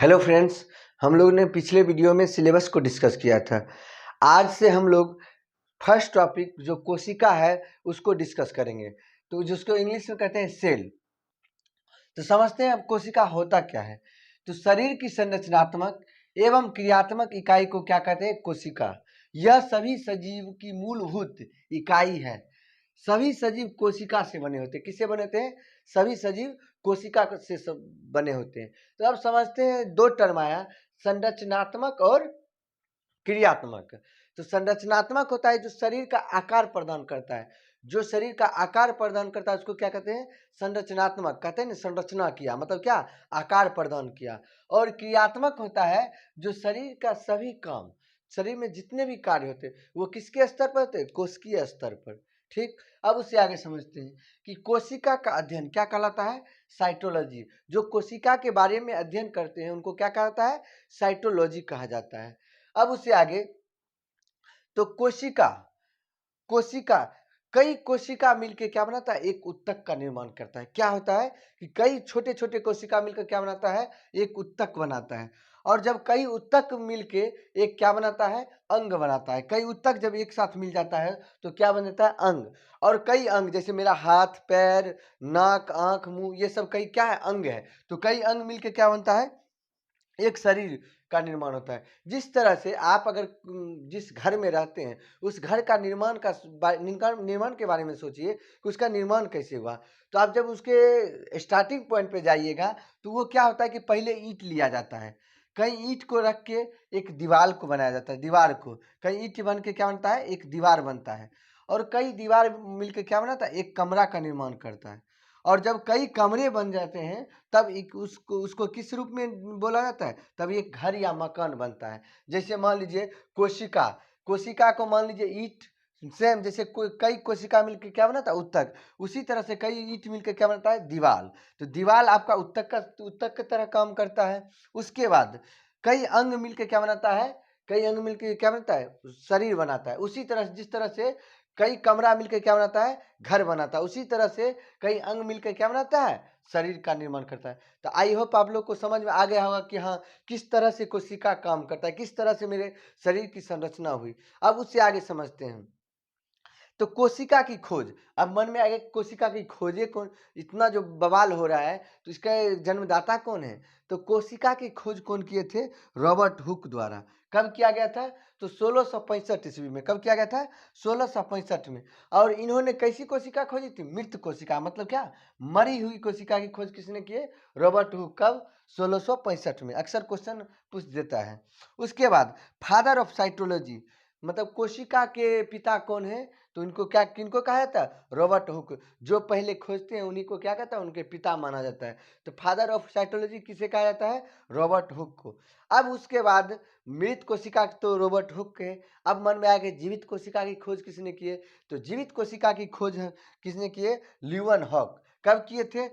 Hello friends, हम लोग ने पिछले वीडियो में सिलेबस को डिस्कस किया था। आज से हम लोग फर्स्ट टॉपिक जो कोशिका है उसको डिस्कस करेंगे, तो जिसको इंग्लिश में कहते हैं सेल। तो समझते हैं अब कोशिका होता क्या है। तो शरीर की संरचनात्मक एवं क्रियात्मक इकाई को क्या कहते हैं? कोशिका। यह सभी सजीव की मूलभूत इकाई है। सभी सजीव कोशिका से बने होते हैं। किससे बने होते हैं? सभी सजीव कोशिका से बने होते हैं। तो अब समझते हैं, दो टर्म आया, संरचनात्मक और क्रियात्मक। तो संरचनात्मक होता है जो शरीर का आकार प्रदान करता है। जो शरीर का आकार प्रदान करता है उसको क्या कहते हैं? संरचनात्मक। कहते हैं ना, संरचना किया मतलब क्या? आकार प्रदान किया। और क्रियात्मक होता है जो शरीर का सभी काम, शरीर में जितने भी कार्य होते हैं वो किसके स्तर पर होते हैं? कोशिकीय स्तर पर। ठीक, अब उससे आगे समझते हैं कि कोशिका का अध्ययन क्या कहलाता है? साइटोलॉजी। जो कोशिका के बारे में अध्ययन करते हैं उनको क्या कहलाता है? साइटोलॉजी कहा जाता है। अब उससे आगे, तो कोशिका कोशिका कई कोशिका मिलकर क्या बनाता है? एक उत्तक का निर्माण करता है। क्या होता है कि कई छोटे छोटे कोशिका मिलकर क्या बनाता है? एक उत्तक बनाता है। और जब कई उत्तक मिलके एक क्या बनाता है? अंग बनाता है। कई उत्तक जब एक साथ मिल जाता है तो क्या बन जाता है? अंग। और कई अंग, जैसे मेरा हाथ, पैर, नाक, आंख, मुंह, ये सब कई क्या है? अंग है। तो कई अंग मिलके क्या बनता है? एक शरीर का निर्माण होता है। जिस तरह से आप अगर जिस घर में रहते हैं उस घर का निर्माण के बारे में सोचिए कि उसका निर्माण कैसे हुआ। तो आप जब उसके स्टार्टिंग पॉइंट पे जाइएगा तो वो क्या होता है कि पहले ईंट लिया जाता है। कई ईंट को रख के एक दीवार को बनाया जाता है। दीवार को कई ईंट बन के क्या बनता है? एक दीवार बनता है। और कई दीवार मिलकर क्या बनाता है? एक कमरा का निर्माण करता है। और जब कई कमरे बन जाते हैं तब एक उसको किस रूप में बोला जाता है? तब एक घर या मकान बनता है। जैसे मान लीजिए कोशिका, कोशिका को मान लीजिए ईंट, सेम जैसे कई कोशिका मिलकर क्या बनाता है? उत्तक। उसी तरह से कई ईंट मिलकर क्या बनता है? दीवार। तो दीवार आपका उत्तक की तरह काम करता है। उसके बाद कई अंग मिलकर क्या बनाता है? कई अंग मिलकर क्या बनता है? शरीर बनाता है। उसी तरह जिस तरह से कई कमरा मिलकर क्या बनाता है? घर बनाता है। उसी तरह से कई अंग मिलकर क्या बनाता है? शरीर का निर्माण करता है। तो आई होप आप लोग को समझ में आ गया होगा कि हाँ, किस तरह से कोशिका काम करता है, किस तरह से मेरे शरीर की संरचना हुई। अब उससे आगे समझते हैं। तो कोशिका की खोज, अब मन में आएगा कोशिका की खोजे कौन? इतना जो बवाल हो रहा है तो इसका जन्मदाता कौन है? तो कोशिका की खोज कौन किए थे? रॉबर्ट हुक द्वारा। कब किया गया था? तो 1665 ईस्वी में। कब किया गया था? 1665 में। और इन्होंने कैसी कोशिका खोजी थी? मृत कोशिका, मतलब क्या? मरी हुई कोशिका की खोज किसने की? Robert Hooke. कब? 1665 में। अक्सर क्वेश्चन पूछ देता है। उसके बाद फादर ऑफ साइटोलॉजी, मतलब कोशिका के पिता कौन है? तो इनको क्या, किनको कहा जाता है? Robert Hooke. जो पहले खोजते हैं उन्हीं को क्या कहता है? उनके पिता माना जाता है। तो फादर ऑफ साइटोलॉजी किसे कहा जाता है? रॉबर्ट हुक को। अब उसके बाद मृत कोशिका तो रॉबर्ट हुक के। अब मन में आएगा जीवित कोशिका की खोज किसने की है? तो जीवित कोशिका की खोज किसने की है? ल्यूवन हॉक। कब किए थे?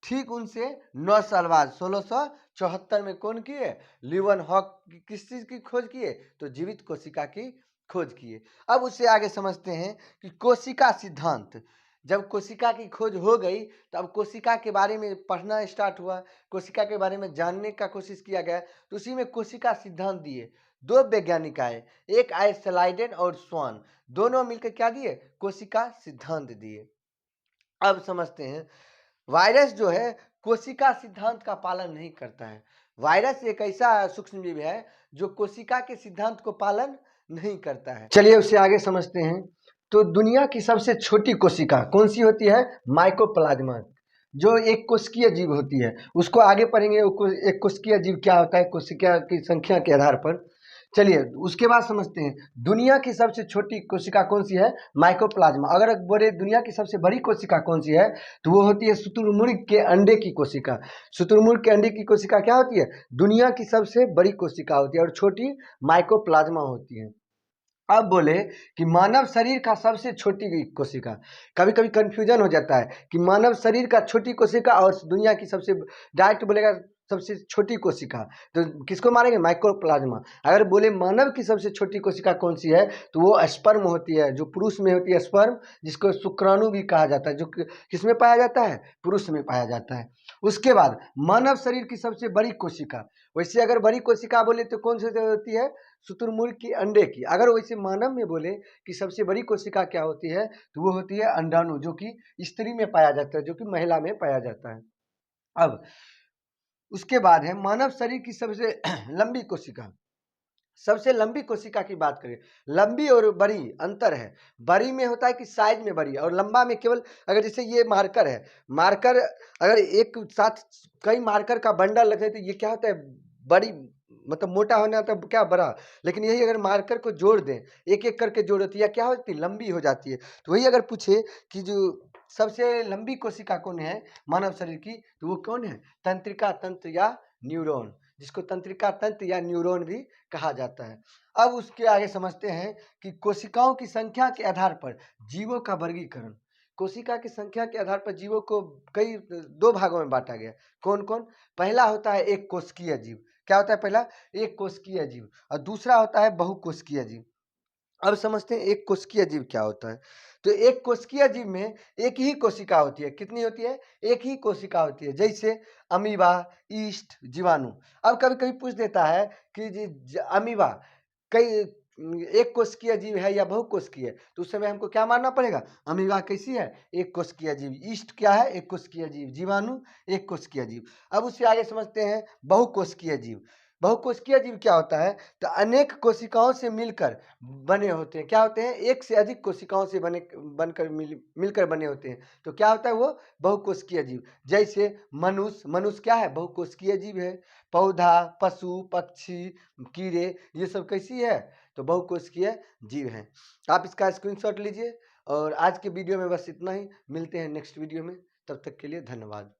ठीक उनसे 9 साल बाद 1674 में कौन किए? ल्यूवन हॉक किस चीज की खोज किए? तो जीवित कोशिका की खोज किए। अब उससे आगे समझते हैं कि कोशिका सिद्धांत। जब कोशिका की खोज हो गई तो अब कोशिका के बारे में पढ़ना स्टार्ट हुआ, कोशिका के बारे में जानने का कोशिश किया गया। तो उसी में कोशिका सिद्धांत दिए। दो वैज्ञानिक आए, एक आए स्लाइडेन और स्वान। दोनों मिलकर क्या दिए? कोशिका सिद्धांत दिए। अब समझते हैं, वायरस जो है कोशिका सिद्धांत का पालन नहीं करता है। वायरस एक ऐसा सूक्ष्म जीव है जो कोशिका के सिद्धांत को पालन नहीं करता है। चलिए उससे आगे समझते हैं। तो दुनिया की सबसे छोटी कोशिका कौन सी होती है? माइकोप्लाज्मा, जो एक कोशिकीय जीव होती है। उसको आगे पढ़ेंगे, एक कोशिकीय जीव क्या होता है कोशिका की संख्या के आधार पर। चलिए उसके बाद समझते हैं, दुनिया की सबसे छोटी कोशिका कौन सी है? माइकोप्लाज्मा। अगर बोले दुनिया की सबसे बड़ी कोशिका कौन सी है तो वो होती है शुतुरमुर्ग के अंडे की कोशिका। शुतुरमुर्ग के अंडे की कोशिका क्या होती है? दुनिया की सबसे बड़ी कोशिका होती है और छोटी माइकोप्लाज्मा होती है। अब बोले कि मानव शरीर का सबसे छोटी कोशिका, कभी कभी कंफ्यूजन हो जाता है कि मानव शरीर का छोटी कोशिका और दुनिया की सबसे, डायरेक्ट बोलेगा सबसे छोटी कोशिका तो किसको मारेंगे? माइक्रोप्लाज्मा। अगर बोले मानव की सबसे छोटी कोशिका कौन सी है तो वो स्पर्म होती है, जो पुरुष में होती है स्पर्म, जिसको शुक्राणु भी कहा जाता है, जो किसमें पाया जाता है? पुरुष में पाया जाता है। उसके बाद मानव शरीर की सबसे बड़ी कोशिका, वैसे अगर बड़ी कोशिका बोले तो कौन सी होती है, शुतुरमुर्ग की अंडे की। अगर वैसे मानव में बोले कि सबसे बड़ी कोशिका क्या होती है, तो वो होती है अंडाणु, जो कि स्त्री में पाया जाता है, जो कि महिला में पाया जाता है। अब उसके बाद है मानव शरीर की सबसे लंबी कोशिका। सबसे लंबी कोशिका की बात करें, लंबी और बड़ी अंतर है। बड़ी में होता है कि साइज में बड़ी, और लंबा में केवल, अगर जैसे ये मार्कर है, मार्कर अगर एक साथ कई मार्कर का बंडल रखे तो ये क्या होता है, बड़ी, मतलब मोटा होना तो क्या बड़ा, लेकिन यही अगर मार्कर को जोड़ दें, एक एक करके जोड़ होती है, क्या होती है, लंबी हो जाती है। तो वही अगर पूछे कि जो सबसे लंबी कोशिका कौन है मानव शरीर की, तो वो कौन है, तंत्रिका तंत्र या न्यूरॉन, जिसको तंत्रिका तंत्र या न्यूरॉन भी कहा जाता है। अब उसके आगे समझते हैं कि कोशिकाओं की संख्या के आधार पर जीवों का वर्गीकरण। कोशिका की संख्या के आधार पर जीवों को कई दो भागों में बांटा गया। कौन कौन? पहला होता है एक कोशिकीय जीव। क्या होता है पहला? एक कोशिकीय जीव। और दूसरा होता है बहुकोशिकीय जीव। अब समझते हैं एक कोशिकीय जीव क्या होता है। तो एक कोशिकीय जीव में एक ही कोशिका होती है। कितनी होती है? एक ही कोशिका होती है। जैसे अमीबा, ईस्ट, जीवाणु। अब कभी कभी पूछ देता है कि अमीबा कई एक कोशिकीय जीव है या बहुकोशिकीय, तो उस समय हमको क्या मानना पड़ेगा? अमीबा कैसी है? एक कोशिकीय जीव। ईस्ट क्या है? एक कोशिकीय जीव। जीवाणु एक कोशिकीय जीव। अब उससे आगे समझते हैं बहुकोशिकीय जीव। बहुकोशिकीय जीव क्या होता है? तो अनेक कोशिकाओं से मिलकर बने होते हैं। क्या होते हैं? एक से अधिक कोशिकाओं से बनकर मिलकर बने होते हैं। तो क्या होता है वो? बहुकोशिकीय जीव। जैसे मनुष्य, मनुष्य क्या है? बहुकोशिकीय जीव है। पौधा, पशु, पक्षी, कीड़े, ये सब कैसी है? तो बहुकोशिकीय जीव हैं। आप इसका स्क्रीनशॉट लीजिए। और आज के वीडियो में बस इतना ही। मिलते हैं नेक्स्ट वीडियो में, तब तक के लिए धन्यवाद।